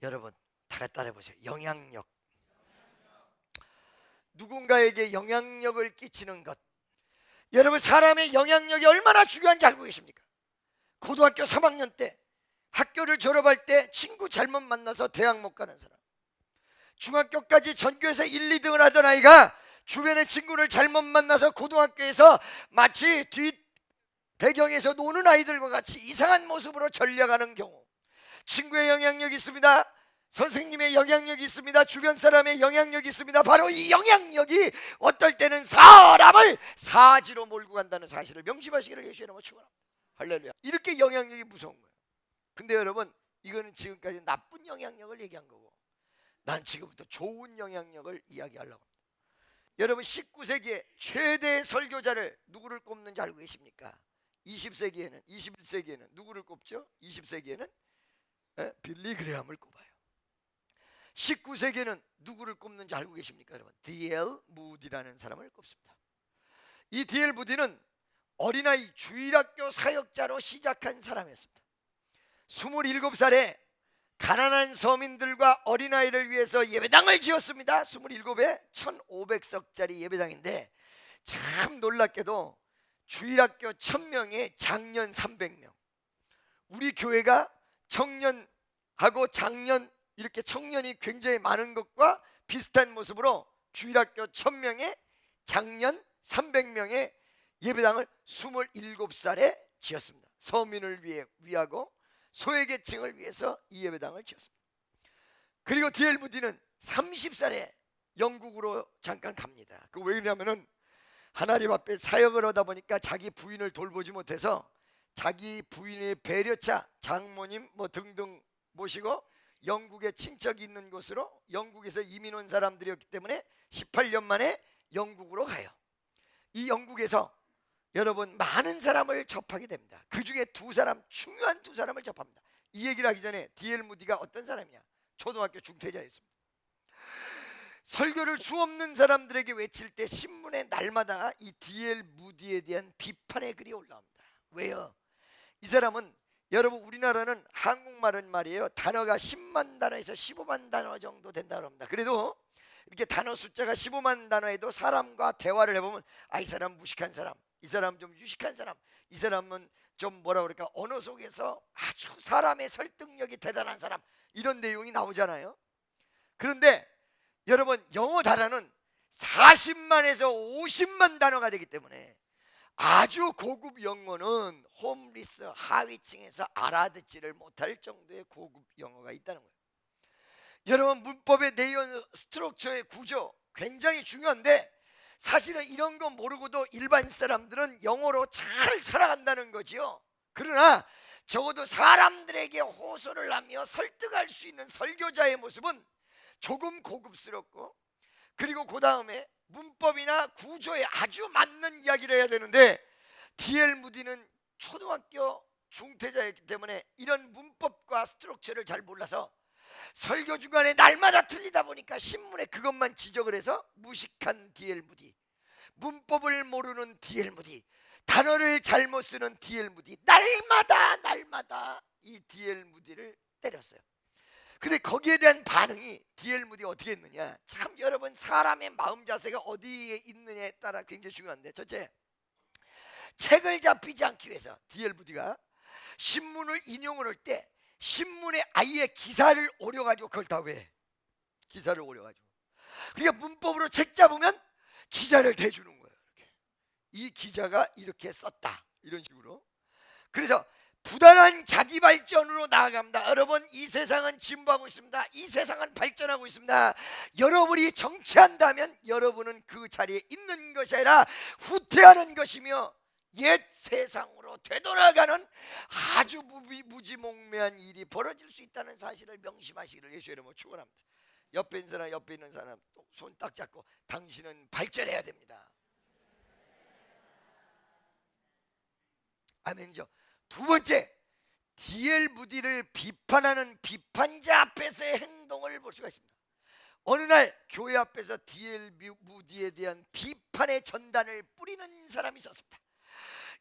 여러분 다 같이 따라해 보세요. 영향력. 누군가에게 영향력을 끼치는 것. 여러분 사람의 영향력이 얼마나 중요한지 알고 계십니까? 고등학교 3학년 때 학교를 졸업할 때 친구 잘못 만나서 대학 못 가는 사람, 중학교까지 전교에서 1, 2등을 하던 아이가 주변의 친구를 잘못 만나서 고등학교에서 마치 뒷 배경에서 노는 아이들과 같이 이상한 모습으로 전려가는 경우, 친구의 영향력이 있습니다. 선생님의 영향력이 있습니다. 주변 사람의 영향력이 있습니다. 바로 이 영향력이 어떨 때는 사람을 사지로 몰고 간다는 사실을 명심하시기를 예수의 이름으로 축원합니다. 할렐루야. 이렇게 영향력이 무서운 거예요. 근데 여러분 이거는 지금까지 나쁜 영향력을 얘기한 거고, 난 지금부터 좋은 영향력을 이야기하려고 합니다. 여러분 19세기에 최대 설교자를 누구를 꼽는지 알고 계십니까? 20세기에는 21세기에는 누구를 꼽죠? 20세기에는 빌리 그레함을 꼽아요. 19세기에는 누구를 꼽는지 알고 계십니까? 여러분 D.L. 무디라는 사람을 꼽습니다. 이 D.L. 무디는 어린아이 주일학교 사역자로 시작한 사람이었습니다. 27살에 가난한 서민들과 어린아이를 위해서 예배당을 지었습니다. 27에 1500석짜리 예배당인데 참 놀랍게도 주일학교 1000명에 장년 300명. 우리 교회가 청년하고 장년 이렇게 청년이 굉장히 많은 것과 비슷한 모습으로 주일학교 1000명에 장년 300명의 예배당을 27살에 지었습니다. 서민을 위하고 소외계층을 위해서 이 예배당을 지었습니다. 그리고 D.L. 무디는 30살에 영국으로 잠깐 갑니다. 그 왜 그러냐면은 하나님 앞에 사역을 하다 보니까 자기 부인을 돌보지 못해서 자기 부인의 배려차 장모님 뭐 등등 모시고 영국에 친척이 있는 곳으로, 영국에서 이민 온 사람들이었기 때문에 18년 만에 영국으로 가요. 이 영국에서 여러분 많은 사람을 접하게 됩니다. 그 중에 중요한 두 사람을 접합니다. 이 얘기를 하기 전에 D.L. 무디가 어떤 사람이냐? 초등학교 중퇴자였습니다. 설교를 수없는 사람들에게 외칠 때 신문에 날마다 이 D.L. 무디에 대한 비판의 글이 올라옵니다. 왜요? 이 사람은, 여러분 우리나라는 한국말은 말이에요, 단어가 10만 단어에서 15만 단어 정도 된다고 합니다. 그래도 이렇게 단어 숫자가 15만 단어에도 사람과 대화를 해보면 이 사람 무식한 사람, 이 사람 좀 유식한 사람, 이 사람은 좀 뭐라 그럴까, 언어 속에서 아주 사람의 설득력이 대단한 사람, 이런 내용이 나오잖아요. 그런데 여러분 영어 단어는 40만에서 50만 단어가 되기 때문에 아주 고급 영어는 홈리스 하위층에서 알아듣지를 못할 정도의 고급 영어가 있다는 거예요. 여러분 문법의 내용, 스트럭처의 구조 굉장히 중요한데 사실은 이런 거 모르고도 일반 사람들은 영어로 잘 살아간다는 거지요. 그러나 적어도 사람들에게 호소를 하며 설득할 수 있는 설교자의 모습은 조금 고급스럽고, 그리고 그 다음에 문법이나 구조에 아주 맞는 이야기를 해야 되는데 D.L. 무디는 초등학교 중퇴자였기 때문에 이런 문법과 스트럭처를 잘 몰라서 설교 중간에 날마다 틀리다 보니까 신문에 그것만 지적을 해서 무식한 D.L. 무디, 문법을 모르는 D.L. 무디, 단어를 잘못 쓰는 D.L. 무디, 날마다 이 D.L. 무디를 때렸어요. 근데 거기에 대한 반응이 D.L. 무디가 어떻게 했느냐, 참 여러분 사람의 마음 자세가 어디에 있느냐에 따라 굉장히 중요한데, 첫째, 책을 잡히지 않기 위해서 D.L. 무디가 신문을 인용을 할 때 신문에 아예 기사를 오려가지고 그걸 다 왜? 기사를 오려가지고. 그러니까 문법으로 책 잡으면 기자를 대주는 거예요. 이렇게. 이 기자가 이렇게 썼다, 이런 식으로. 그래서 부단한 자기 발전으로 나아갑니다. 여러분 이 세상은 진보하고 있습니다. 이 세상은 발전하고 있습니다. 여러분이 정치한다면 여러분은 그 자리에 있는 것이 아니라 후퇴하는 것이며 옛 세상으로 되돌아가는 아주 무지몽매한 일이 벌어질 수 있다는 사실을 명심하시기를 예수의 이름으로 축원합니다. 옆에 있는 사람 손 딱 잡고 당신은 발전해야 됩니다. 아멘이죠. 두 번째, D.L. 무디를 비판하는 비판자 앞에서의 행동을 볼 수가 있습니다. 어느 날 교회 앞에서 D.L. 무디에 대한 비판의 전단을 뿌리는 사람이 있었습니다.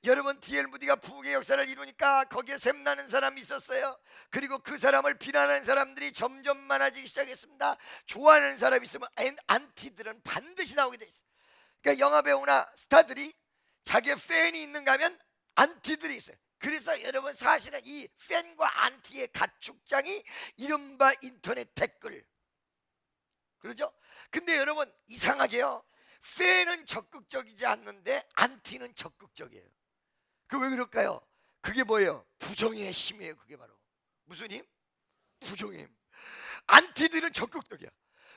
여러분, D.L. 무디가 부흥의 역사를 이루니까 거기에 샘나는 사람이 있었어요. 그리고 그 사람을 비난하는 사람들이 점점 많아지기 시작했습니다. 좋아하는 사람이 있으면 안티들은 반드시 나오게 돼 있어요. 그러니까 영화배우나 스타들이 자기의 팬이 있는가 하면 안티들이 있어요. 그래서 여러분, 사실은 이 팬과 안티의 가축장이 이른바 인터넷 댓글, 그러죠? 근데 여러분, 이상하게요, 팬은 적극적이지 않는데 안티는 적극적이에요. 그 왜 그럴까요? 그게 뭐예요? 부정의 힘이에요. 그게 바로 무슨 힘? 부정의 힘. 안티들은 적극적이야.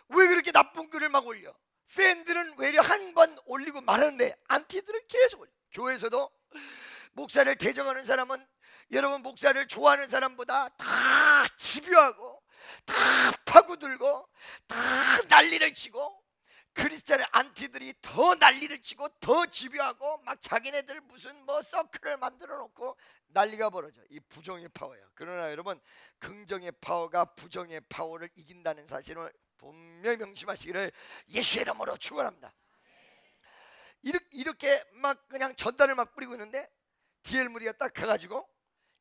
왜 그렇게 나쁜 글을 막 올려? 팬들은 외려 한 번 올리고 말하는데 안티들은 계속 올려. 교회에서도 목사를 대적하는 사람은 여러분, 목사를 좋아하는 사람보다 다 집요하고 다 파고들고 다 난리를 치고, 크리스찬의 안티들이 더 난리를 치고 더 집요하고 막 자기네들 무슨 뭐 서클을 만들어 놓고 난리가 벌어져. 이 부정의 파워야. 그러나 여러분, 긍정의 파워가 부정의 파워를 이긴다는 사실을 분명히 명심하시기를 예수의 이름으로 축원합니다. 이렇게 막 그냥 전단을 막 뿌리고 있는데 D.L. 무디가 딱 가가지고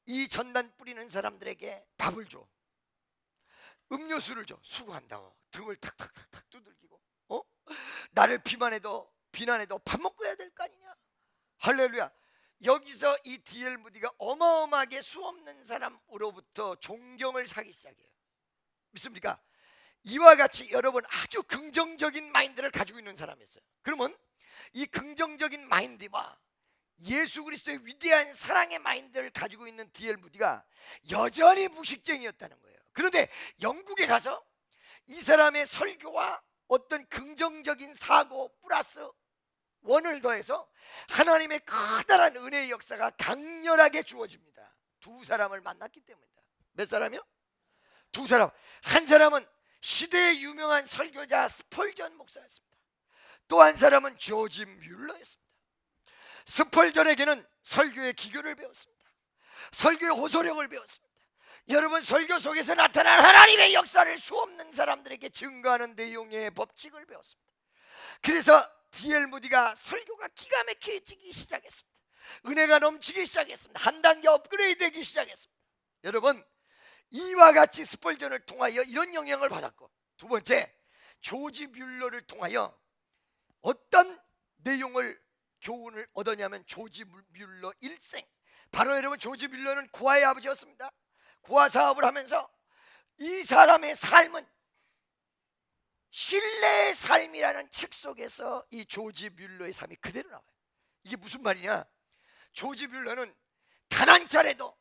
이 전단 뿌리는 사람들에게 밥을 줘, 음료수를 줘. 수고한다고 등을 탁탁탁탁 두들기고, 나를 비난해도 밥 먹고 해야 될 거 아니냐. 할렐루야. 여기서 이 D.L. 무디가 어마어마하게 수없는 사람으로부터 존경을 사기 시작해요. 믿습니까? 이와 같이 여러분, 아주 긍정적인 마인드를 가지고 있는 사람이었어요. 그러면 이 긍정적인 마인드와 예수 그리스도의 위대한 사랑의 마인드를 가지고 있는 D.L. 무디가 여전히 무식쟁이였다는 거예요. 그런데 영국에 가서 이 사람의 설교와 어떤 긍정적인 사고 플러스 원을 더해서 하나님의 커다란 은혜의 역사가 강렬하게 주어집니다. 두 사람을 만났기 때문이다. 몇 사람이요? 두 사람. 한 사람은 시대의 유명한 설교자 스펄전 목사였습니다. 또 한 사람은 조지 뮬러였습니다. 스펄전에게는 설교의 기교를 배웠습니다. 설교의 호소력을 배웠습니다. 여러분, 설교 속에서 나타난 하나님의 역사를 수없는 사람들에게 증거하는 내용의 법칙을 배웠습니다. 그래서 D.L. 무디가 설교가 기가 막히기 시작했습니다. 은혜가 넘치기 시작했습니다. 한 단계 업그레이드 되기 시작했습니다. 여러분, 이와 같이 스펄전을 통하여 이런 영향을 받았고, 두 번째, 조지 뮬러를 통하여 어떤 내용을 교훈을 얻었냐면 조지 뮬러 일생, 바로 여러분, 조지 뮬러는 고아의 아버지였습니다. 고아 사업을 하면서 이 사람의 삶은 신뢰의 삶이라는 책 속에서 이 조지 뮬러의 삶이 그대로 나와요. 이게 무슨 말이냐? 조지 뮬러는 단 한 차례도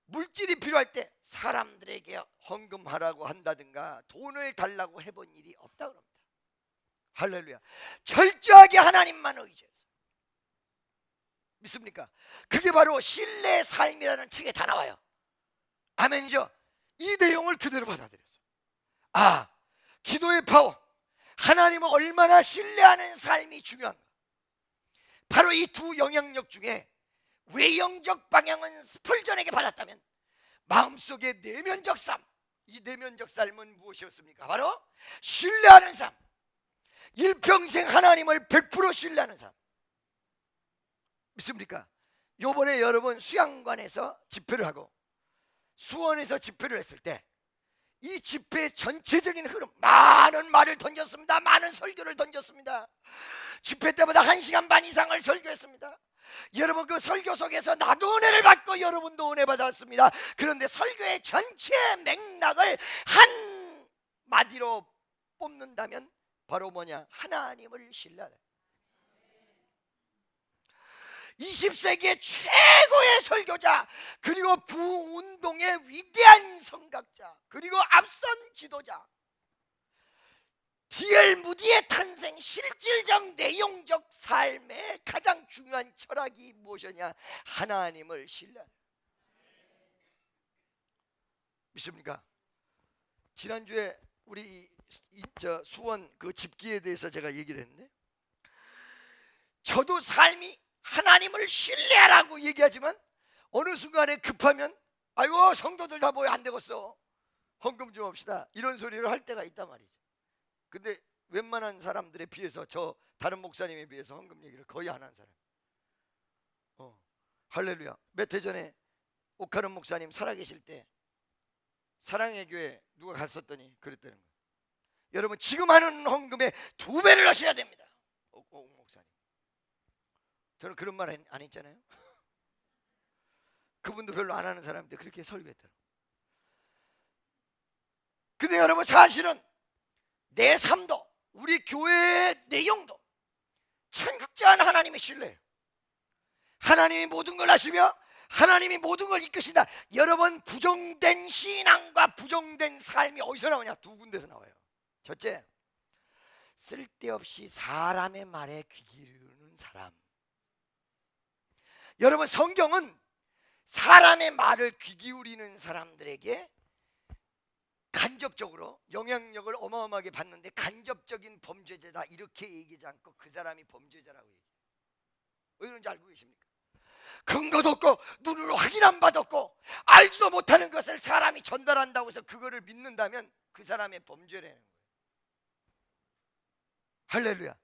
물질이 필요할 때 사람들에게 헌금하라고 한다든가 돈을 달라고 해본 일이 없다고 합니다. 할렐루야. 철저하게 하나님만 의지해서. 믿습니까? 그게 바로 신뢰의 삶이라는 책에 다 나와요. 아멘이죠? 이 내용을 그대로 받아들였어요. 아, 기도의 파워, 하나님을 얼마나 신뢰하는 삶이 중요한가. 바로 이 두 영향력 중에 외형적 방향은 스펄전에게 받았다면 마음속의 내면적 삶, 이 내면적 삶은 무엇이었습니까? 바로 신뢰하는 삶, 일평생 하나님을 100% 신뢰하는 삶. 믿습니까? 요번에 여러분 수양관에서 집회를 하고 수원에서 집회를 했을 때 이 집회의 전체적인 흐름, 많은 말을 던졌습니다. 많은 설교를 던졌습니다. 집회 때마다 1시간 반 이상을 설교했습니다. 여러분, 그 설교 속에서 나도 은혜를 받고 여러분도 은혜 받았습니다. 그런데 설교의 전체 맥락을 한 마디로 뽑는다면 바로 뭐냐? 하나님을 신뢰하라. 20세기의 최고의 설교자, 그리고 부운동의 위대한 성각자, 그리고 앞선 지도자 D.L. 무디의 탄생, 실질적 내용적 삶의 가장 중요한 철학이 무엇이냐? 하나님을 신뢰하라. 믿습니까? 지난주에 우리 수원 그 집기에 대해서 제가 얘기를 했는데, 저도 삶이 하나님을 신뢰하라고 얘기하지만 어느 순간에 급하면 아이고 성도들 다 모여 안 되겠어, 헌금 좀 합시다, 이런 소리를 할 때가 있단 말이죠. 근데 웬만한 사람들에 비해서, 저 다른 목사님에 비해서 헌금 얘기를 거의 안 하는 사람. 할렐루야. 몇 해 전에 옥하는 목사님 살아계실 때 사랑의 교회 누가 갔었더니 그랬다는 거예요. 여러분 지금 하는 헌금의 2배를 하셔야 됩니다. 옥 목사님. 저는 그런 말 안 했잖아요. 그분도 별로 안 하는 사람인데 그렇게 설교했더라고요. 근데 여러분 사실은 내 삶도 우리 교회의 내용도 창조자한 하나님의 신뢰예요. 하나님이 모든 걸 아시며 하나님이 모든 걸 이끄신다. 여러분 부정된 신앙과 부정된 삶이 어디서 나오냐? 2군데서 나와요. 첫째, 쓸데없이 사람의 말에 귀 기르는 사람. 여러분 성경은 사람의 말을 귀 기울이는 사람들에게 간접적으로 영향력을 어마어마하게 받는데 간접적인 범죄자다 이렇게 얘기하지 않고 그 사람이 범죄자라고 얘기해요. 왜 그런지 알고 계십니까? 근거도 없고 눈으로 확인 안 받았고 알지도 못하는 것을 사람이 전달한다고 해서 그거를 믿는다면 그 사람의 범죄라는 거예요. 할렐루야.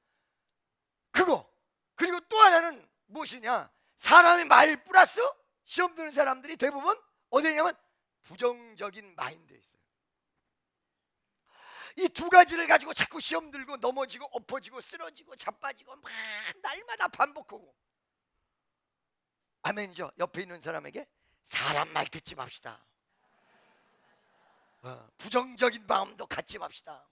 그리고 또 하나는 무엇이냐? 사람의 말 플러스 시험 드는 사람들이 대부분 어디냐면 부정적인 마인드에 있어요. 이 2가지를 가지고 자꾸 시험 들고 넘어지고 엎어지고 쓰러지고 자빠지고 막 날마다 반복하고. 아멘이죠. 옆에 있는 사람에게 사람 말 듣지 맙시다. 부정적인 마음도 갖지 맙시다.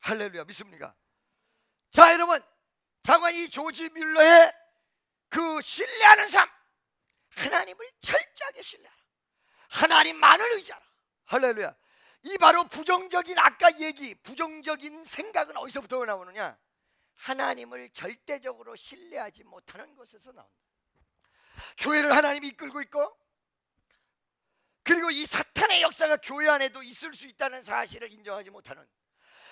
할렐루야. 믿습니까? 자 여러분, 장관 이 조지 뮬러의 그 신뢰하는 삶, 하나님을 철저하게 신뢰하라. 하나님만을 의지하라. 할렐루야. 이 바로 부정적인 아까 얘기, 부정적인 생각은 어디서부터 나오느냐? 하나님을 절대적으로 신뢰하지 못하는 것에서 나온다. 교회를 하나님이 이끌고 있고 그리고 이 사탄의 역사가 교회 안에도 있을 수 있다는 사실을 인정하지 못하는,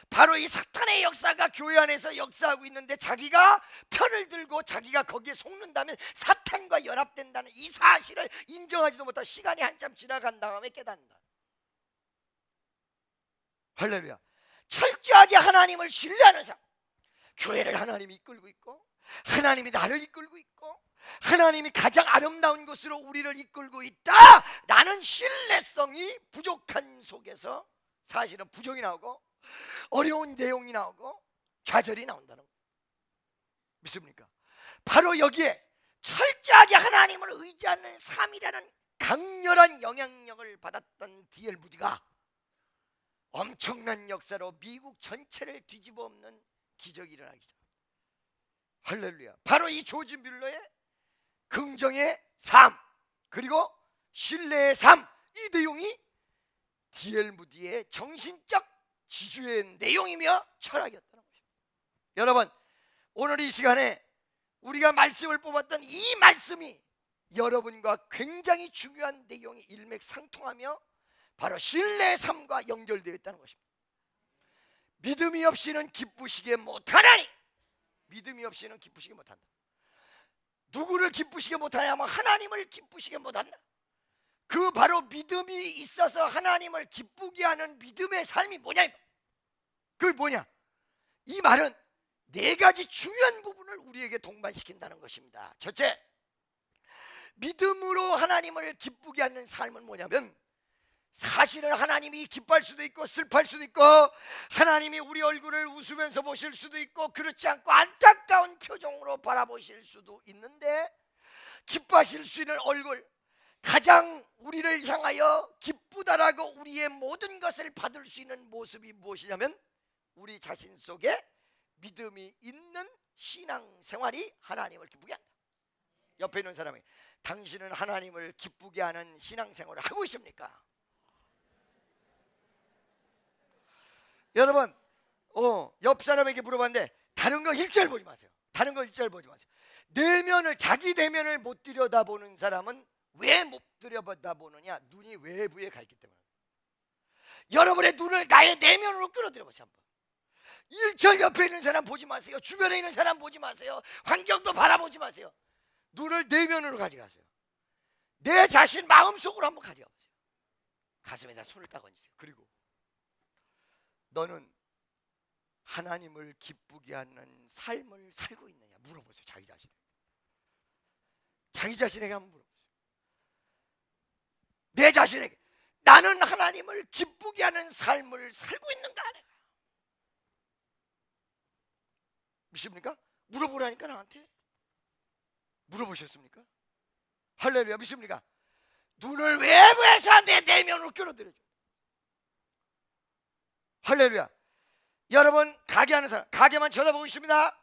바로 이 사탄의 역사가 교회 안에서 역사하고 있는데 자기가 편을 들고 자기가 거기에 속는다면 사탄과 연합된다는 이 사실을 인정하지도 못하고 시간이 한참 지나간 다음에 깨닫는다. 할렐루야. 철저하게 하나님을 신뢰하는 사람, 교회를 하나님이 이끌고 있고 하나님이 나를 이끌고 있고 하나님이 가장 아름다운 곳으로 우리를 이끌고 있다. 나는 신뢰성이 부족한 속에서 사실은 부정이 나오고 어려운 내용이 나오고 좌절이 나온다는 거예요. 믿습니까? 바로 여기에 철저하게 하나님을 의지하는 삶이라는 강렬한 영향력을 받았던 D.L. 무디가 엄청난 역사로 미국 전체를 뒤집어 엎는 기적이 일어나기 시작합니다. 할렐루야. 바로 이 조지 뮬러의 긍정의 삶 그리고 신뢰의 삶, 이 내용이 D.L. 무디의 정신적 지주의 내용이며 철학이었다는 것입니다. 여러분, 오늘 이 시간에 우리가 말씀을 뽑았던 이 말씀이 여러분과 굉장히 중요한 내용이 일맥상통하며 바로 신뢰의 삶과 연결되어 있다는 것입니다. 믿음이 없이는 기쁘시게 못하나니, 믿음이 없이는 기쁘시게 못한다. 누구를 기쁘시게 못하냐면 하나님을 기쁘시게 못한다. 그 바로 믿음이 있어서 하나님을 기쁘게 하는 믿음의 삶이 뭐냐? 그게 뭐냐? 이 말은 4가지 중요한 부분을 우리에게 동반시킨다는 것입니다. 첫째, 믿음으로 하나님을 기쁘게 하는 삶은 뭐냐면 사실은 하나님이 기뻐할 수도 있고 슬퍼할 수도 있고 하나님이 우리 얼굴을 웃으면서 보실 수도 있고 그렇지 않고 안타까운 표정으로 바라보실 수도 있는데 기뻐하실 수 있는 얼굴, 가장 우리를 향하여 기쁘다라고 우리의 모든 것을 받을 수 있는 모습이 무엇이냐면 우리 자신 속에 믿음이 있는 신앙생활이 하나님을 기쁘게 한다. 옆에 있는 사람이 당신은 하나님을 기쁘게 하는 신앙생활을 하고 있습니까? 여러분, 옆 사람에게 물어봤는데 다른 거 일절 보지 마세요. 다른 거 일절 보지 마세요. 내면을, 자기 내면을 못 들여다보는 사람은 왜 못 들여다보느냐? 눈이 외부에 가 있기 때문에. 여러분의 눈을 나의 내면으로 끌어들여 보세요. 한번. 일절 옆에 있는 사람 보지 마세요. 주변에 있는 사람 보지 마세요. 환경도 바라보지 마세요. 눈을 내면으로 가져가세요. 내 자신 마음속으로 한번 가져가 보세요. 가슴에다 손을 딱 얹으세요. 그리고 너는 하나님을 기쁘게 하는 삶을 살고 있느냐 물어보세요. 자기 자신에게 한번 물어보세요. 내 자신에게 나는 하나님을 기쁘게 하는 삶을 살고 있는가 내가? 믿습니까? 물어보라니까. 나한테 물어보셨습니까? 할렐루야. 믿습니까? 눈을 외부에서 내 내면으로 끌어들여줘. 할렐루야. 여러분 가게하는 사람 가게만 쳐다보고 있습니다.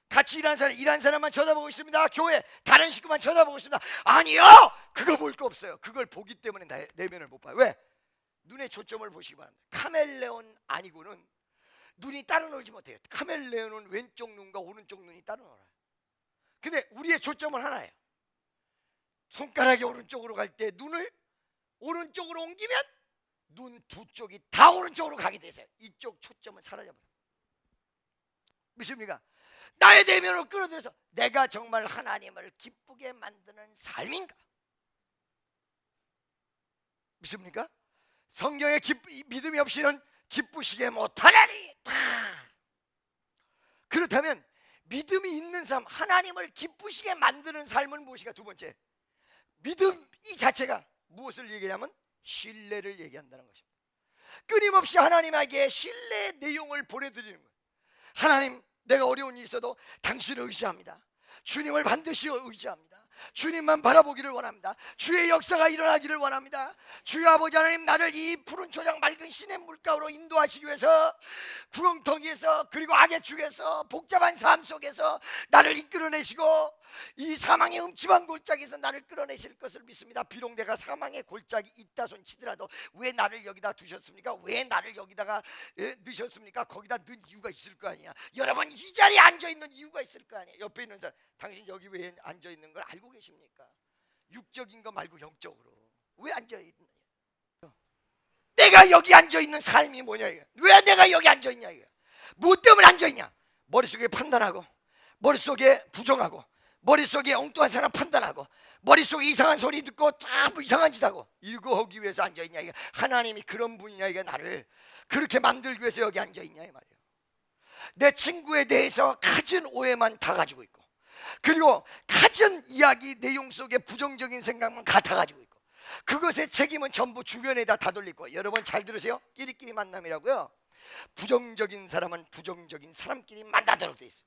같이 일하는 사람만 쳐다보고 있습니다. 교회 다른 식구만 쳐다보고 있습니다. 아니요, 그거 볼 거 없어요. 그걸 보기 때문에 내면을 못 봐요. 왜? 눈의 초점을 보시기 바랍니다. 카멜레온 아니고는 눈이 따로 놀지 못해요. 카멜레온은 왼쪽 눈과 오른쪽 눈이 따로 놀아요. 근데 우리의 초점은 하나예요. 손가락이 오른쪽으로 갈 때 눈을 오른쪽으로 옮기면 눈 두 쪽이 다 오른쪽으로 가게 되세요. 이쪽 초점은 사라져버려요. 믿습니까? 나의 내면을 끌어들여서 내가 정말 하나님을 기쁘게 만드는 삶인가? 믿습니까? 성경의 믿음이 없이는 기쁘시게 못하나니. 그렇다면 믿음이 있는 삶, 하나님을 기쁘시게 만드는 삶은 무엇인가? 두 번째, 믿음 이 자체가 무엇을 얘기하냐면 신뢰를 얘기한다는 것입니다. 끊임없이 하나님에게 신뢰의 내용을 보내드리는 거예요. 하나님, 내가 어려운 일이 있어도 당신을 의지합니다. 주님을 반드시 의지합니다. 주님만 바라보기를 원합니다. 주의 역사가 일어나기를 원합니다. 주의 아버지 하나님, 나를 이 푸른 초장 맑은 시냇 물가로 인도하시기 위해서 구렁텅이에서 그리고 악의 축에서 복잡한 삶 속에서 나를 이끌어내시고 이 사망의 음침한 골짜기에서 나를 끌어내실 것을 믿습니다. 비록 내가 사망의 골짜기 있다 손 치더라도 왜 나를 여기다 두셨습니까? 왜 나를 여기다가 넣으셨습니까? 거기다 넣은 이유가 있을 거 아니야. 여러분 이 자리에 앉아있는 이유가 있을 거 아니에요. 옆에 있는 사람, 당신 여기 왜 앉아있는 걸 알고 계십니까? 육적인 거 말고 영적으로 왜 앉아있느냐. 내가 여기 앉아있는 삶이 뭐냐 이거. 왜 내가 여기 앉아있냐 이거. 뭐 때문에 앉아있냐. 머릿속에 판단하고 머릿속에 부정하고 머릿속에 엉뚱한 사람 판단하고 머릿속에 이상한 소리 듣고 다 이상한 짓 하고 이거 하기 위해서 앉아있냐 이게. 하나님이 그런 분이냐 이게. 나를 그렇게 만들기 위해서 여기 앉아있냐 이 말이에요. 내 친구에 대해서 가진 오해만 다 가지고 있고 그리고 가진 이야기 내용 속에 부정적인 생각만 다 가지고 있고 그것의 책임은 전부 주변에다 다 돌리고. 여러분 잘 들으세요. 끼리끼리 만남이라고요. 부정적인 사람은 부정적인 사람끼리 만나도록 돼 있어요.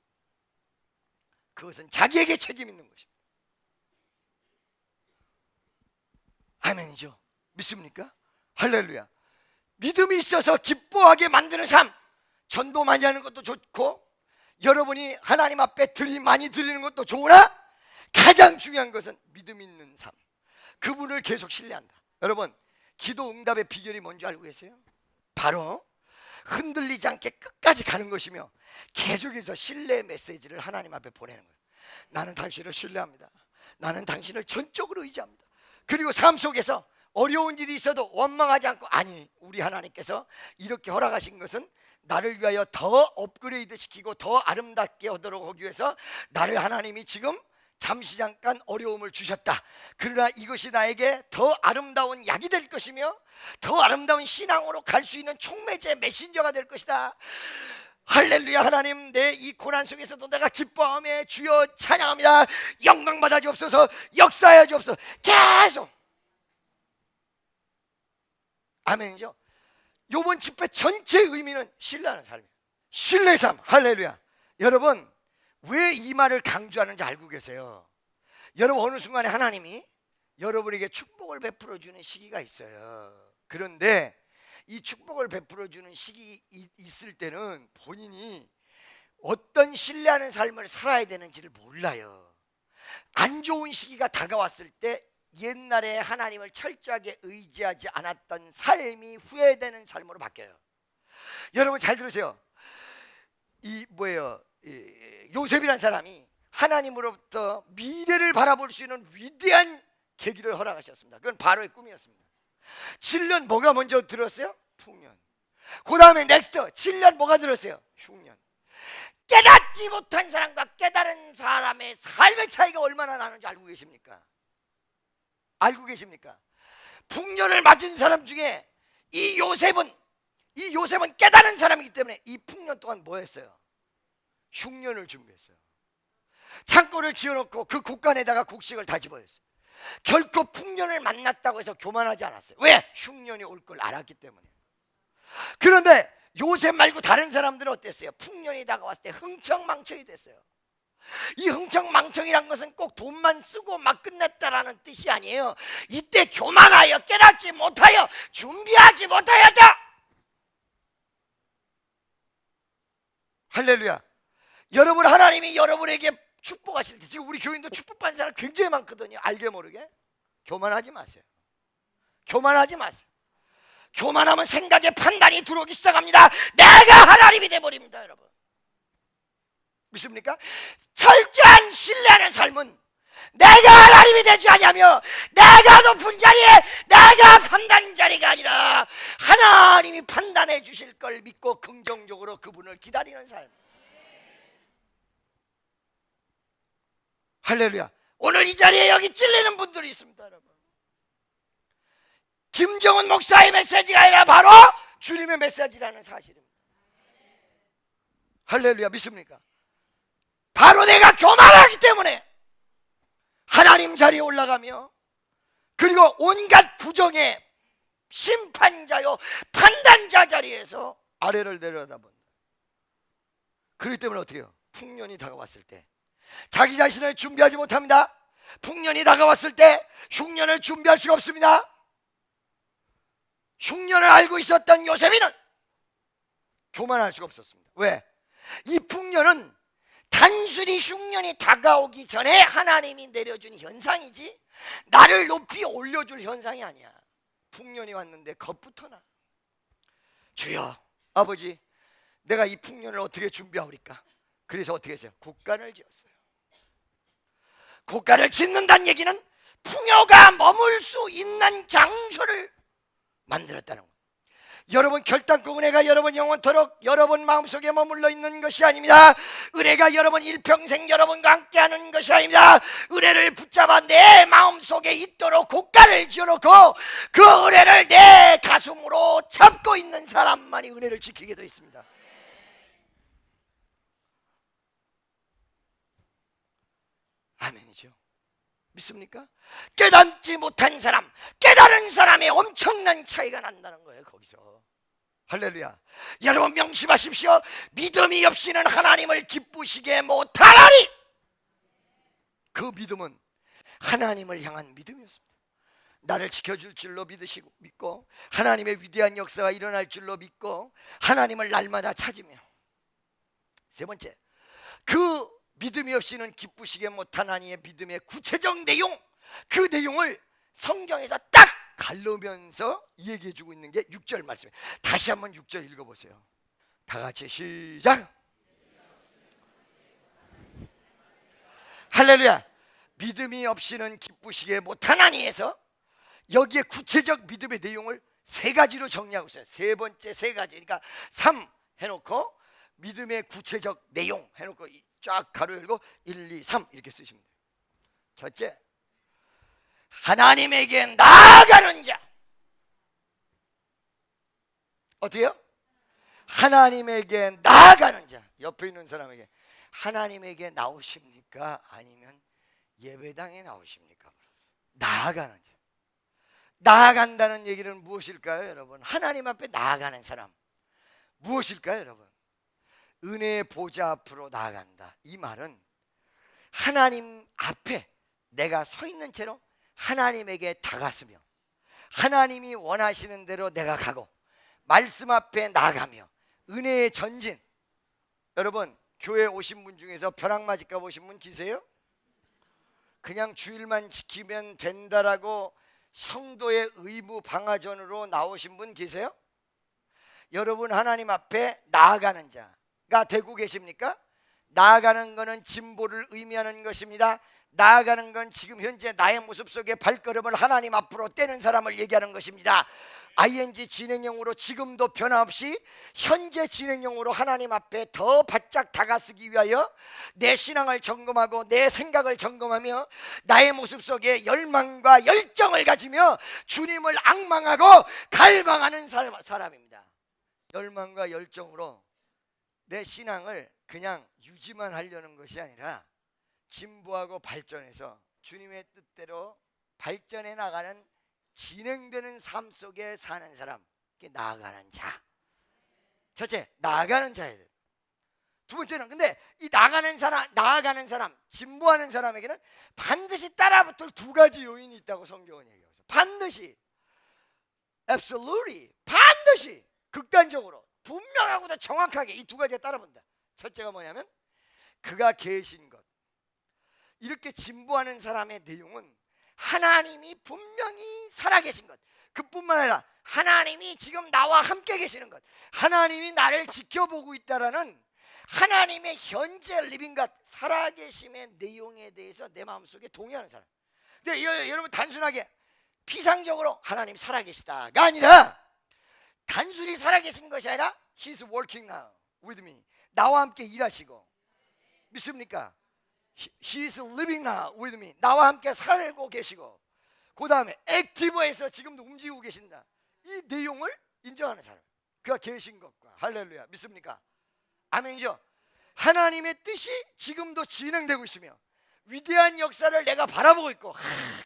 그것은 자기에게 책임 있는 것입니다. 아멘이죠. 믿습니까? 할렐루야. 믿음이 있어서 기뻐하게 만드는 삶. 전도 많이 하는 것도 좋고 여러분이 하나님 앞에 많이 드리는 것도 좋으나 가장 중요한 것은 믿음 있는 삶. 그분을 계속 신뢰한다. 여러분 기도 응답의 비결이 뭔지 알고 계세요? 바로 흔들리지 않게 끝까지 가는 것이며 계속해서 신뢰의 메시지를 하나님 앞에 보내는 거예요. 나는 당신을 신뢰합니다. 나는 당신을 전적으로 의지합니다. 그리고 삶 속에서 어려운 일이 있어도 원망하지 않고, 아니 우리 하나님께서 이렇게 허락하신 것은 나를 위하여 더 업그레이드 시키고 더 아름답게 하도록 하기 위해서 나를 하나님이 지금 잠시 잠깐 어려움을 주셨다. 그러나 이것이 나에게 더 아름다운 약이 될 것이며 더 아름다운 신앙으로 갈 수 있는 촉매제 메신저가 될 것이다. 할렐루야. 하나님, 내 이 고난 속에서도 내가 기뻐하며 주여 찬양합니다. 영광 받아 주옵소서. 역사하여 주옵소서. 계속 아멘이죠. 이번 집회 전체의 의미는 신뢰하는 삶이에요. 신뢰의 삶. 할렐루야. 여러분 왜 이 말을 강조하는지 알고 계세요? 여러분 어느 순간에 하나님이 여러분에게 축복을 베풀어 주는 시기가 있어요. 그런데 이 축복을 베풀어 주는 시기 있을 때는 본인이 어떤 신뢰하는 삶을 살아야 되는지를 몰라요. 안 좋은 시기가 다가왔을 때 옛날에 하나님을 철저하게 의지하지 않았던 삶이 후회되는 삶으로 바뀌어요. 여러분 잘 들으세요. 요셉이라는 사람이 하나님으로부터 미래를 바라볼 수 있는 위대한 계기를 허락하셨습니다. 그건 바로의 꿈이었습니다. 7년 뭐가 먼저 들었어요? 풍년. 그 다음에 넥스트 7년 뭐가 들었어요? 흉년. 깨닫지 못한 사람과 깨달은 사람의 삶의 차이가 얼마나 나는지 알고 계십니까? 알고 계십니까? 풍년을 맞은 사람 중에 이 요셉은 이 요셉은 깨달은 사람이기 때문에 이 풍년 동안 뭐 했어요? 흉년을 준비했어요. 창고를 지어놓고 그 곡간에다가 곡식을 다 집어였어요. 결코 풍년을 만났다고 해서 교만하지 않았어요. 왜? 흉년이 올 걸 알았기 때문에. 그런데 요셉 말고 다른 사람들은 어땠어요? 풍년이 다가왔을 때 흥청망청이 됐어요. 이 흥청망청이란 것은 꼭 돈만 쓰고 막 끝냈다라는 뜻이 아니에요. 이때 교만하여 깨닫지 못하여 준비하지 못하였다. 할렐루야. 여러분, 하나님이 여러분에게 축복하실 때, 지금 우리 교인도 축복받는 사람 굉장히 많거든요. 알게 모르게. 교만하지 마세요. 교만하지 마세요. 교만하면 생각에 판단이 들어오기 시작합니다. 내가 하나님이 돼버립니다. 여러분, 믿습니까? 철저한 신뢰하는 삶은 내가 하나님이 되지 않냐며 내가 높은 자리에 내가 판단 자리가 아니라 하나님이 판단해 주실 걸 믿고 긍정적으로 그분을 기다리는 삶. 할렐루야. 오늘 이 자리에 여기 찔리는 분들이 있습니다. 여러분, 김정은 목사의 메시지가 아니라 바로 주님의 메시지라는 사실입니다. 할렐루야. 믿습니까? 바로 내가 교만하기 때문에 하나님 자리에 올라가며, 그리고 온갖 부정의 심판자요 판단자 자리에서 아래를 내려다본다. 그렇기 때문에 어떻게 해요? 풍년이 다가왔을 때 자기 자신을 준비하지 못합니다. 풍년이 다가왔을 때 흉년을 준비할 수가 없습니다. 흉년을 알고 있었던 요셉이는 교만할 수가 없었습니다. 왜? 이 풍년은 단순히 흉년이 다가오기 전에 하나님이 내려준 현상이지 나를 높이 올려줄 현상이 아니야. 풍년이 왔는데 겁부터 나. 주여, 아버지, 내가 이 풍년을 어떻게 준비하오리까? 그래서 어떻게 했어요? 곡간을 지었어요. 곡간을 짓는다는 얘기는 풍요가 머물 수 있는 장소를 만들었다는 거예요. 여러분, 결단코 은혜가 여러분 영원토록 여러분 마음속에 머물러 있는 것이 아닙니다. 은혜가 여러분 일평생 여러분과 함께하는 것이 아닙니다. 은혜를 붙잡아 내 마음속에 있도록 곡간을 지어놓고 그 은혜를 내 가슴으로 잡고 있는 사람만이 은혜를 지키게 되어 있습니다. 아멘이죠. 믿습니까? 깨닫지 못한 사람, 깨달은 사람의 엄청난 차이가 난다는 거예요. 거기서. 할렐루야. 여러분 명심하십시오. 믿음이 없이는 하나님을 기쁘시게 못하나니. 그 믿음은 하나님을 향한 믿음이었습니다. 나를 지켜줄 줄로 믿고 하나님의 위대한 역사가 일어날 줄로 믿고 하나님을 날마다 찾으며, 세 번째, 그 믿음이 없이는 기쁘시게 못하나니의 믿음의 구체적 내용, 그 내용을 성경에서 딱 갈르면서 얘기해 주고 있는 게 6절 말씀이에요. 다시 한번 6절 읽어보세요. 다 같이 시작. 할렐루야. 믿음이 없이는 기쁘시게 못하나니에서 여기에 구체적 믿음의 내용을 세 가지로 정리하고 있어요. 세 번째 세 가지, 그러니까 3 해놓고 믿음의 구체적 내용 해놓고 쫙 가로 열고 1, 2, 3 이렇게 쓰시면 돼요. 첫째, 하나님에게 나아가는 자. 어때요? 하나님에게 나아가는 자. 옆에 있는 사람에게 하나님에게 나오십니까? 아니면 예배당에 나오십니까? 나아가는 자. 나아간다는 얘기는 무엇일까요, 여러분? 하나님 앞에 나아가는 사람 무엇일까요, 여러분? 은혜의 보좌 앞으로 나아간다. 이 말은 하나님 앞에 내가 서 있는 채로 하나님에게 다가서며 하나님이 원하시는 대로 내가 가고 말씀 앞에 나아가며 은혜의 전진. 여러분, 교회 오신 분 중에서 벼락맞이가 오신 분 계세요? 그냥 주일만 지키면 된다라고 성도의 의무 방화전으로 나오신 분 계세요? 여러분, 하나님 앞에 나아가는 자가 되고 계십니까? 나아가는 것은 진보를 의미하는 것입니다. 나아가는 건 지금 현재 나의 모습 속에 발걸음을 하나님 앞으로 떼는 사람을 얘기하는 것입니다. ing 진행형으로 지금도 변함없이 현재 진행형으로 하나님 앞에 더 바짝 다가서기 위하여 내 신앙을 점검하고 내 생각을 점검하며 나의 모습 속에 열망과 열정을 가지며 주님을 앙망하고 갈망하는 사람입니다. 열망과 열정으로 내 신앙을 그냥 유지만 하려는 것이 아니라 진보하고 발전해서 주님의 뜻대로 발전해 나가는 진행되는 삶 속에 사는 사람, 나아가는 자. 첫째, 나아가는 자야 돼. 두 번째는 근데 이 나아가는 사람, 진보하는 사람에게는 반드시 따라붙을 두 가지 요인이 있다고 성경은 얘기해요. 반드시, absolutely, 반드시, 극단적으로, 분명하고도 정확하게 이 두 가지에 따라붙는다. 첫째가 뭐냐면 그가 계신 것. 이렇게 진보하는 사람의 내용은 하나님이 분명히 살아계신 것, 그뿐만 아니라 하나님이 지금 나와 함께 계시는 것, 하나님이 나를 지켜보고 있다라는 하나님의 현재 리빙갓 살아계심의 내용에 대해서 내 마음속에 동의하는 사람. 근데 여러분 단순하게 피상적으로 하나님 살아계시다가 아니라 단순히 살아계신 것이 아니라 He's working now with me, 나와 함께 일하시고, 믿습니까? He's living now with me, 나와 함께 살고 계시고, 그 다음에 액티브에서 지금도 움직이고 계신다. 이 내용을 인정하는 사람, 그가 계신 것과, 할렐루야, 믿습니까? 아멘이죠. 하나님의 뜻이 지금도 진행되고 있으며 위대한 역사를 내가 바라보고 있고,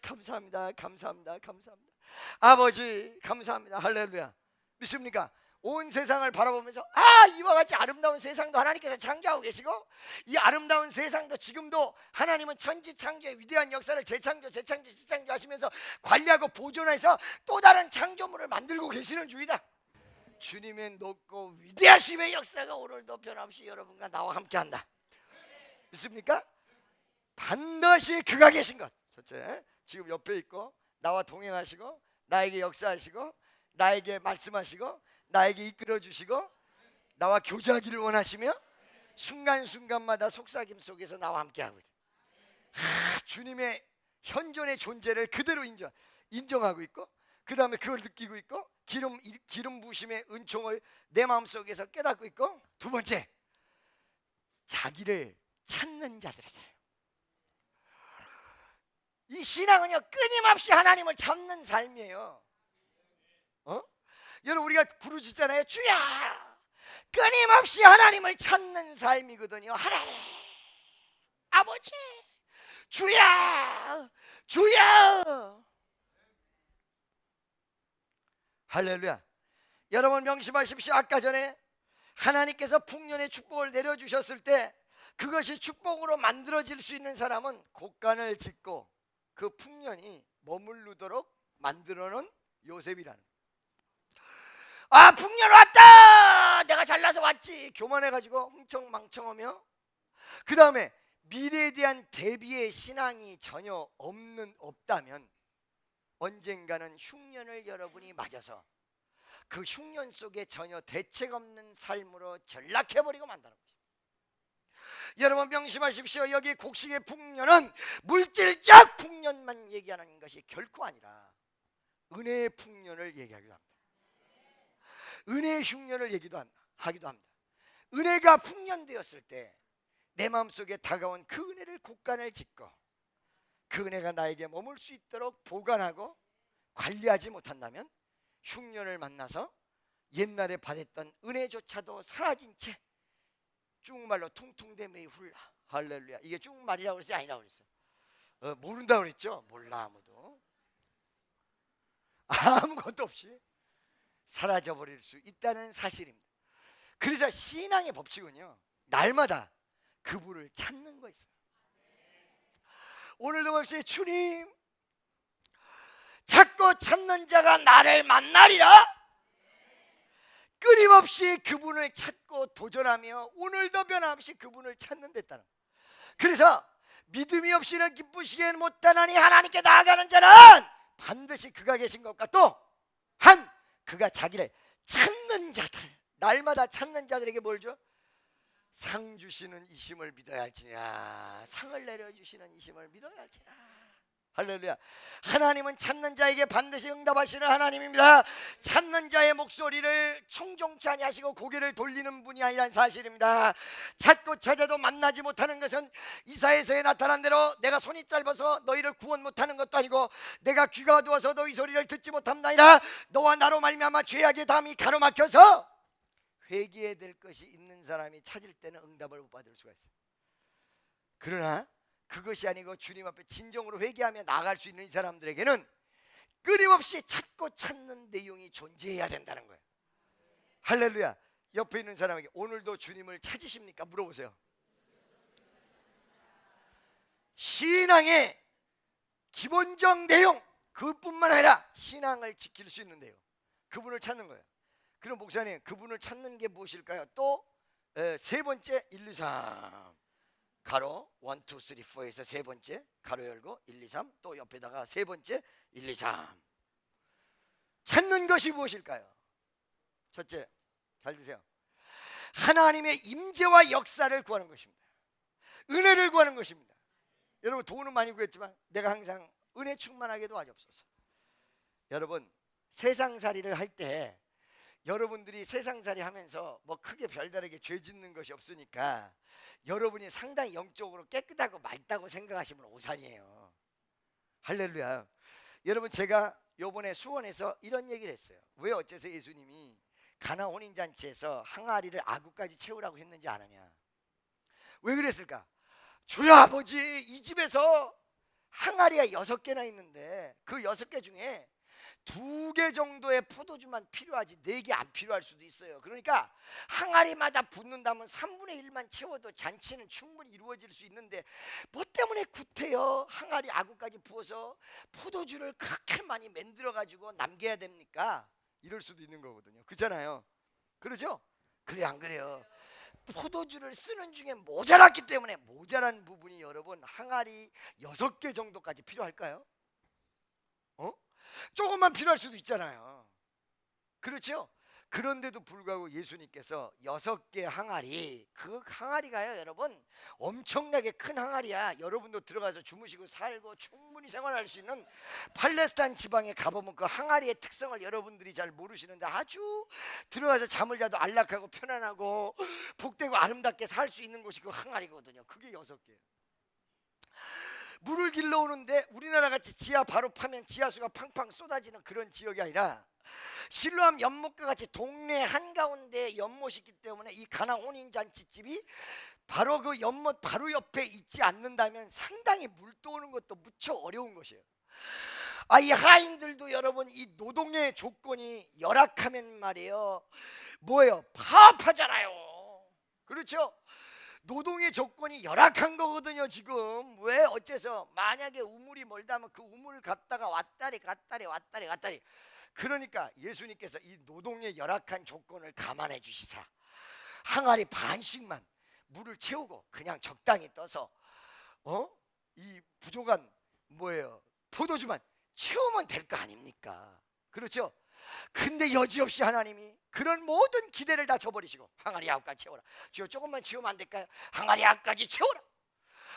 감사합니다, 감사합니다, 감사합니다. 아버지 감사합니다, 할렐루야, 믿습니까? 온 세상을 바라보면서 이와 같이 아름다운 세상도 하나님께서 창조하고 계시고, 이 아름다운 세상도 지금도 하나님은 천지창조의 위대한 역사를 재창조 하시면서 관리하고 보존해서 또 다른 창조물을 만들고 계시는 중이다. 주님의 높고 위대하심의 역사가 오늘도 변함없이 여러분과 나와 함께한다. 믿습니까? 반드시 그가 계신 것. 첫째, 지금 옆에 있고 나와 동행하시고 나에게 역사하시고 나에게 말씀하시고 나에게 이끌어 주시고 나와 교제하기를 원하시며 순간순간마다 속삭임 속에서 나와 함께하고 있다. 주님의 현존의 존재를 그대로 인정하고 있고, 그 다음에 그걸 느끼고 있고, 기름 부심의 은총을 내 마음속에서 깨닫고 있고, 두 번째, 자기를 찾는 자들에게. 이 신앙은요 끊임없이 하나님을 찾는 삶이에요. 여러분 우리가 부르짖잖아요. 주야, 끊임없이 하나님을 찾는 삶이거든요. 하나님, 아버지, 주야, 주야. 할렐루야. 여러분 명심하십시오. 아까 전에 하나님께서 풍년의 축복을 내려주셨을 때 그것이 축복으로 만들어질 수 있는 사람은 곡간을 짓고 그 풍년이 머무르도록 만들어놓은 요셉이라는. 풍년 왔다, 내가 잘나서 왔지, 교만해가지고 흥청망청하며, 그 다음에 미래에 대한 대비의 신앙이 전혀 없다면 언젠가는 흉년을 여러분이 맞아서 그 흉년 속에 전혀 대책 없는 삶으로 전락해버리고 만다는 것입니다. 여러분 명심하십시오. 여기 곡식의 풍년은 물질적 풍년만 얘기하는 것이 결코 아니라 은혜의 풍년을 얘기하기도 합니다. 은혜의 흉년을 하기도 합니다. 은혜가 풍년되었을 때 내 마음속에 다가온 그 은혜를 곡간을 짓고 그 은혜가 나에게 머물 수 있도록 보관하고 관리하지 못한다면 흉년을 만나서 옛날에 받았던 은혜조차도 사라진 채 중국말로 퉁퉁대매이 훌라. 할렐루야. 이게 중국말이라고 그랬어요, 아니라고 그랬어요? 모른다고 그랬죠? 몰라. 아무것도 없이 사라져버릴 수 있다는 사실입니다. 그래서 신앙의 법칙은요 날마다 그분을 찾는 거 있어요. 오늘도 봅시다. 주님, 찾고 찾는 자가 나를 만나리라. 끊임없이 그분을 찾고 도전하며 오늘도 변함없이 그분을 찾는 데다는. 그래서 믿음이 없이는 기쁘시게 못하나니 하나님께 나아가는 자는 반드시 그가 계신 것과 또 그가 자기를 찾는 자들, 날마다 찾는 자들에게 뭘 줘? 상 주시는 이심을 믿어야 할지니라. 상을 내려주시는 이심을 믿어야 할지니라. 할렐루야. 하나님은 찾는 자에게 반드시 응답하시는 하나님입니다. 찾는 자의 목소리를 청종치 아니하시고 고개를 돌리는 분이 아니란 사실입니다. 찾고 찾아도 만나지 못하는 것은 이사야서에 나타난 대로 내가 손이 짧아서 너희를 구원 못하는 것도 아니고 내가 귀가 어두워서 너희 소리를 듣지 못함도 아니라 너와 나로 말미암아 죄악의 담이 가로막혀서 회개해야 될 것이 있는 사람이 찾을 때는 응답을 못 받을 수가 있어요. 그러나 그것이 아니고 주님 앞에 진정으로 회개하며 나아갈 수 있는 이 사람들에게는 끊임없이 찾고 찾는 내용이 존재해야 된다는 거예요. 할렐루야. 옆에 있는 사람에게 오늘도 주님을 찾으십니까? 물어보세요. 신앙의 기본적 내용, 그뿐만 아니라 신앙을 지킬 수 있는 내용, 그분을 찾는 거예요. 그럼 목사님, 그분을 찾는 게 무엇일까요? 또 세 번째 1, 2, 3 가로 1, 2, 3, 4에서 세 번째 가로 열고 1, 2, 3 또 옆에다가 세 번째 1, 2, 3 찾는 것이 무엇일까요? 첫째, 잘 드세요. 하나님의 임재와 역사를 구하는 것입니다. 은혜를 구하는 것입니다. 여러분, 돈은 많이 구했지만 내가 항상 은혜 충만하게 도와주옵소서. 여러분, 세상살이를 할 때 여러분들이 세상살이 하면서 뭐 크게 별다르게 죄 짓는 것이 없으니까 여러분이 상당히 영적으로 깨끗하고 맑다고 생각하시면 오산이에요. 할렐루야. 여러분, 제가 요번에 수원에서 이런 얘기를 했어요. 왜 어째서 예수님이 가나 혼인잔치에서 항아리를 아구까지 채우라고 했는지 아느냐? 왜 그랬을까? 주여 아버지, 이 집에서 항아리가 6개나 있는데 그 6개 중에 2개 정도의 포도주만 필요하지 4개 안 필요할 수도 있어요. 그러니까 항아리마다 붓는다면 3분의 1만 채워도 잔치는 충분히 이루어질 수 있는데 뭐 때문에 구태여 항아리 아구까지 부어서 포도주를 그렇게 많이 만들어 가지고 남겨야 됩니까? 이럴 수도 있는 거거든요. 그렇잖아요. 그러죠? 그래 안 그래요? 포도주를 쓰는 중에 모자랐기 때문에 모자란 부분이 여러분 항아리 6개 정도까지 필요할까요? 조금만 필요할 수도 있잖아요. 그렇죠? 그런데도 불구하고 예수님께서 6개 항아리, 그 항아리가요 여러분 엄청나게 큰 항아리야. 여러분도 들어가서 주무시고 살고 충분히 생활할 수 있는 팔레스타인 지방에 가보면 그 항아리의 특성을 여러분들이 잘 모르시는데 아주 들어가서 잠을 자도 안락하고 편안하고 복되고 아름답게 살 수 있는 곳이 그 항아리거든요. 그게 6개. 물을 길러오는데 우리나라 같이 지하 바로 파면 지하수가 팡팡 쏟아지는 그런 지역이 아니라 실로암 연못과 같이 동네 한가운데 연못이 있기 때문에 이 가나 혼인잔치집이 바로 그 연못 바로 옆에 있지 않는다면 상당히 물 떠오는 것도 무척 어려운 것이에요. 이 하인들도 여러분 이 노동의 조건이 열악하면 말이에요 뭐예요? 파업하잖아요. 그렇죠? 노동의 조건이 열악한 거거든요 지금. 왜? 어째서? 만약에 우물이 멀다면 그 우물을 갔다가 왔다리 그러니까 예수님께서 이 노동의 열악한 조건을 감안해 주시사 항아리 반씩만 물을 채우고 그냥 적당히 떠서 이 부족한 뭐예요? 포도주만 채우면 될 거 아닙니까? 그렇죠? 근데 여지없이 하나님이 그런 모든 기대를 다 저버리시고 항아리 아구까지 채워라. 주여 조금만 채우면 안 될까요? 항아리 아구까지 채워라.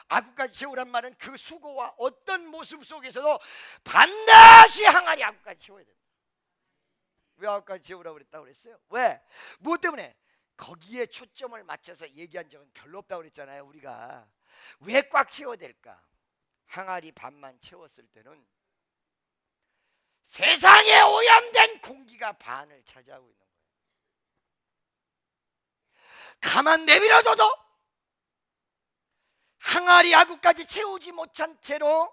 아구까지 채우란 말은 그 수고와 어떤 모습 속에서도 반드시 항아리 아구까지 채워야 된다. 왜 아구까지 채우라고 그랬다고 그랬어요? 왜? 무엇 때문에? 거기에 초점을 맞춰서 얘기한 적은 별로 없다고 그랬잖아요. 우리가 왜 꽉 채워야 될까? 항아리 반만 채웠을 때는 세상에 오염된 공기가 반을 차지하고 있는 거예요. 가만 내버려둬도 항아리 아구까지 채우지 못한 채로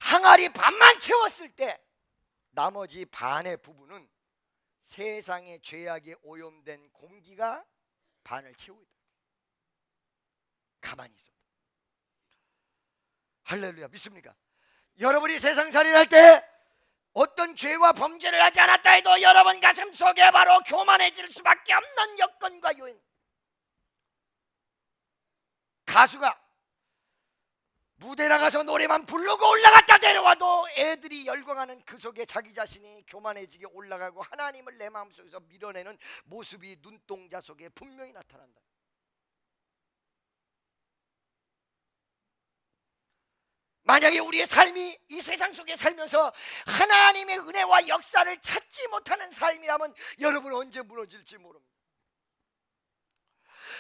항아리 반만 채웠을 때 나머지 반의 부분은 세상의 죄악에 오염된 공기가 반을 채우고 있다. 가만히 있어도. 할렐루야. 믿습니까? 여러분이 세상살이를 할 때 어떤 죄와 범죄를 하지 않았다 해도 여러분 가슴 속에 바로 교만해질 수밖에 없는 여건과 요인. 가수가 무대 나가서 노래만 부르고 올라갔다 내려와도 애들이 열광하는 그 속에 자기 자신이 교만해지게 올라가고 하나님을 내 마음속에서 밀어내는 모습이 눈동자 속에 분명히 나타난다. 만약에 우리의 삶이 이 세상 속에 살면서 하나님의 은혜와 역사를 찾지 못하는 삶이라면 여러분 언제 무너질지 모릅니다.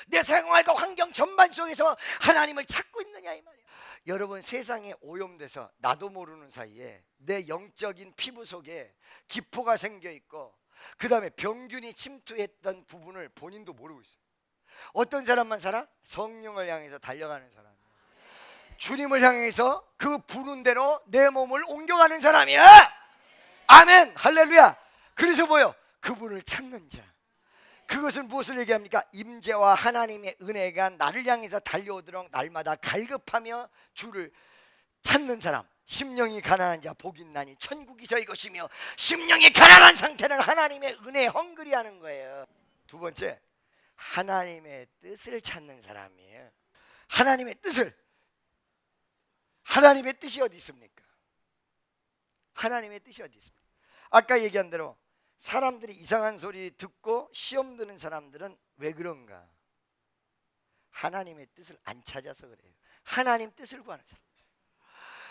내 생활과 환경 전반 속에서 하나님을 찾고 있느냐 이 말이야. 여러분 세상에 오염돼서 나도 모르는 사이에 내 영적인 피부 속에 기포가 생겨 있고 그 다음에 병균이 침투했던 부분을 본인도 모르고 있어요. 어떤 사람만 살아? 성령을 향해서 달려가는 사람, 주님을 향해서 그 부른 대로 내 몸을 옮겨가는 사람이야. 아멘, 할렐루야. 그래서 뭐요? 그분을 찾는 자. 그것은 무엇을 얘기합니까? 임재와 하나님의 은혜가 나를 향해서 달려오도록 날마다 갈급하며 주를 찾는 사람. 심령이 가난한 자 복이 있나니 천국이 저희 것이며, 심령이 가난한 상태는 하나님의 은혜에 헝그리하는 거예요. 두 번째, 하나님의 뜻을 찾는 사람이에요. 하나님의 뜻을. 하나님의 뜻이 어디 있습니까? 하나님의 뜻이 어디 있습니까? 아까 얘기한 대로 사람들이 이상한 소리 듣고 시험 드는 사람들은 왜 그런가? 하나님의 뜻을 안 찾아서 그래요. 하나님 뜻을 구하는 사람.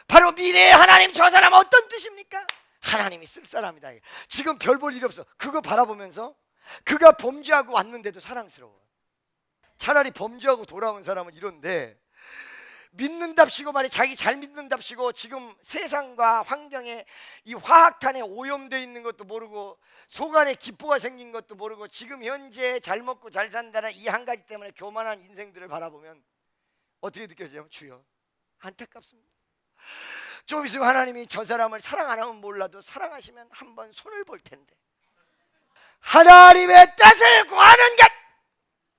바로 미래의 하나님, 저 사람 어떤 뜻입니까? 하나님이 쓸 사람이다. 지금 별 볼 일 없어. 그거 바라보면서 그가 범죄하고 왔는데도 사랑스러워. 차라리 범죄하고 돌아온 사람은 이런데, 믿는답시고 말이 자기 잘 믿는답시고 지금 세상과 환경에 이 화학탄에 오염되어 있는 것도 모르고 속 안에 기포가 생긴 것도 모르고 지금 현재 잘 먹고 잘 산다는 이 한 가지 때문에 교만한 인생들을 바라보면 어떻게 느껴져요? 주여, 안타깝습니다. 좀 있으면 하나님이 저 사람을 사랑 안 하면 몰라도 사랑하시면 한번 손을 볼 텐데. 하나님의 뜻을 구하는 것.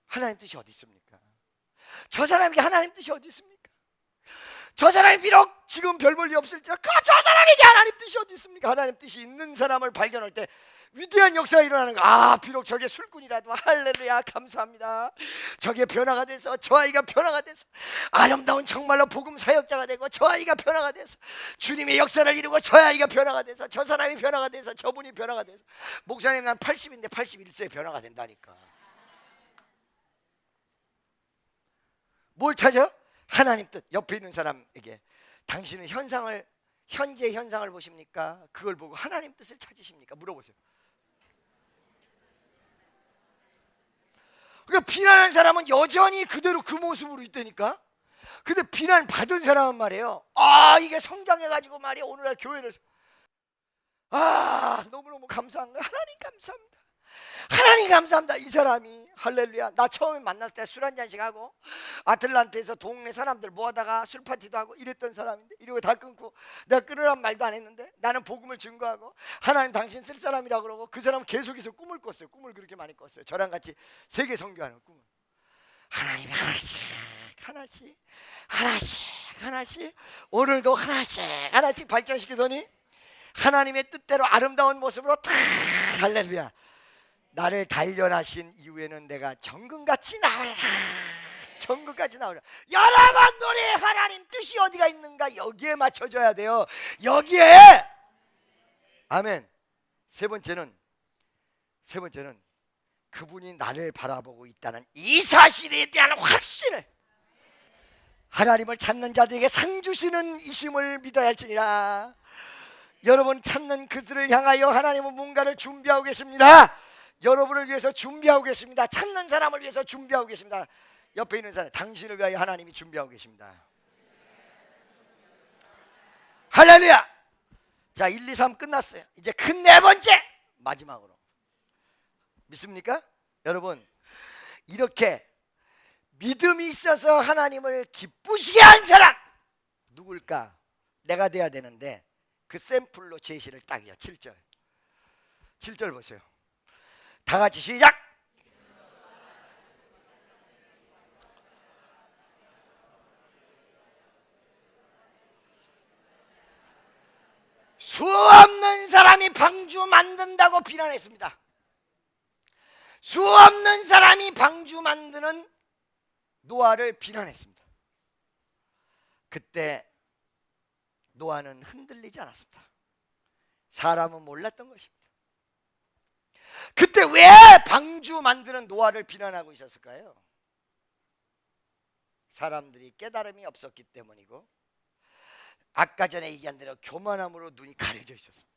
하나님 뜻이 어디 있습니까? 저 사람에게 하나님 뜻이 어디 있습니까? 저 사람이 비록 지금 별 볼 일 없을지라도 저 사람에게 하나님 뜻이 어디 있습니까? 하나님 뜻이 있는 사람을 발견할 때 위대한 역사가 일어나는 거. 아, 비록 저게 술꾼이라도 할렐루야, 감사합니다. 저게 변화가 돼서, 저 아이가 변화가 돼서 아름다운 정말로 복음 사역자가 되고, 저 아이가 변화가 돼서 주님의 역사를 이루고, 저 아이가 변화가 돼서, 저 사람이 변화가 돼서, 저분이 변화가 돼서. 목사님, 난 80인데 81세에 변화가 된다니까. 뭘 찾아? 하나님 뜻. 옆에 있는 사람에게, 당신은 현재 현상을 보십니까? 그걸 보고 하나님 뜻을 찾으십니까? 물어보세요. 그러니까 비난하는 사람은 여전히 그대로 그 모습으로 있다니까. 근데 비난 받은 사람은 말이에요, 아, 이게 성장해가지고 말이에요, 오늘날 교회를, 아, 너무너무 감사한 거야. 하나님 감사합니다. 하나님 감사합니다. 이 사람이 할렐루야. 나 처음에 만났을 때 술 한 잔씩 하고 아틀란타에서 동네 사람들 모아다가 술 파티도 하고 이랬던 사람인데, 이러고 다 끊고 내가 끊으란 말도 안 했는데 나는 복음을 증거하고 하나님 당신 쓸 사람이라고 그러고, 그 사람은 계속해서 꿈을 꿨어요. 꿈을 그렇게 많이 꿨어요. 저랑 같이 세계 선교하는 꿈을. 하나님이 하나씩 하나씩 하나씩 하나씩 오늘도 하나씩 하나씩 발전시키더니 하나님의 뜻대로 아름다운 모습으로 다, 할렐루야, 나를 단련하신 이후에는 내가 정금같이 나오라. 정금같이 나오라. 여러분, 우리 하나님 뜻이 어디가 있는가? 여기에 맞춰줘야 돼요. 여기에. 아멘. 세 번째는 그분이 나를 바라보고 있다는 이 사실에 대한 확신을, 하나님을 찾는 자들에게 상 주시는 이심을 믿어야 할지니라. 여러분 찾는 그들을 향하여 하나님은 뭔가를 준비하고 계십니다. 여러분을 위해서 준비하고 계십니다. 찾는 사람을 위해서 준비하고 계십니다. 옆에 있는 사람, 당신을 위하여 하나님이 준비하고 계십니다. 할렐루야. 자, 1, 2, 3 끝났어요. 이제 큰 네 번째, 마지막으로. 믿습니까? 여러분, 이렇게 믿음이 있어서 하나님을 기쁘시게 한 사람 누굴까? 내가 돼야 되는데 그 샘플로 제시를 딱이요. 7절 보세요. 다 같이 시작. 수 없는 사람이 방주 만든다고 비난했습니다. 수 없는 사람이 방주 만드는 노아를 비난했습니다. 그때 노아는 흔들리지 않았습니다. 사람은 몰랐던 것입니다. 그때 왜 방주 만드는 노아를 비난하고 있었을까요? 사람들이 깨달음이 없었기 때문이고, 아까 전에 얘기한 대로 교만함으로 눈이 가려져 있었습니다.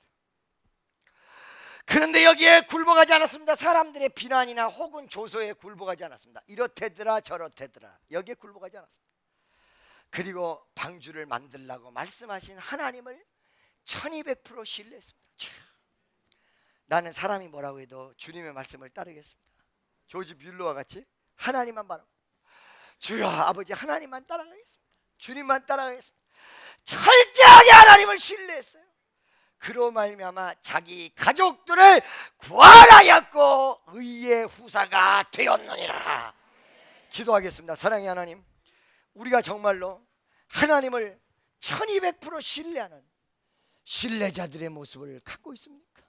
그런데 여기에 굴복하지 않았습니다. 사람들의 비난이나 혹은 조소에 굴복하지 않았습니다. 이렇대더라 저렇대더라, 여기에 굴복하지 않았습니다. 그리고 방주를 만들라고 말씀하신 하나님을 1200% 신뢰했습니다. 나는 사람이 뭐라고 해도 주님의 말씀을 따르겠습니다. 조지 뮬러와 같이 하나님만 바라, 주여 아버지 하나님만 따라가겠습니다. 주님만 따라가겠습니다. 철저하게 하나님을 신뢰했어요. 그로 말미암아 자기 가족들을 구원하였고 의의 후사가 되었느니라. 기도하겠습니다. 사랑의 하나님, 우리가 정말로 하나님을 1200% 신뢰하는 신뢰자들의 모습을 갖고 있습니까?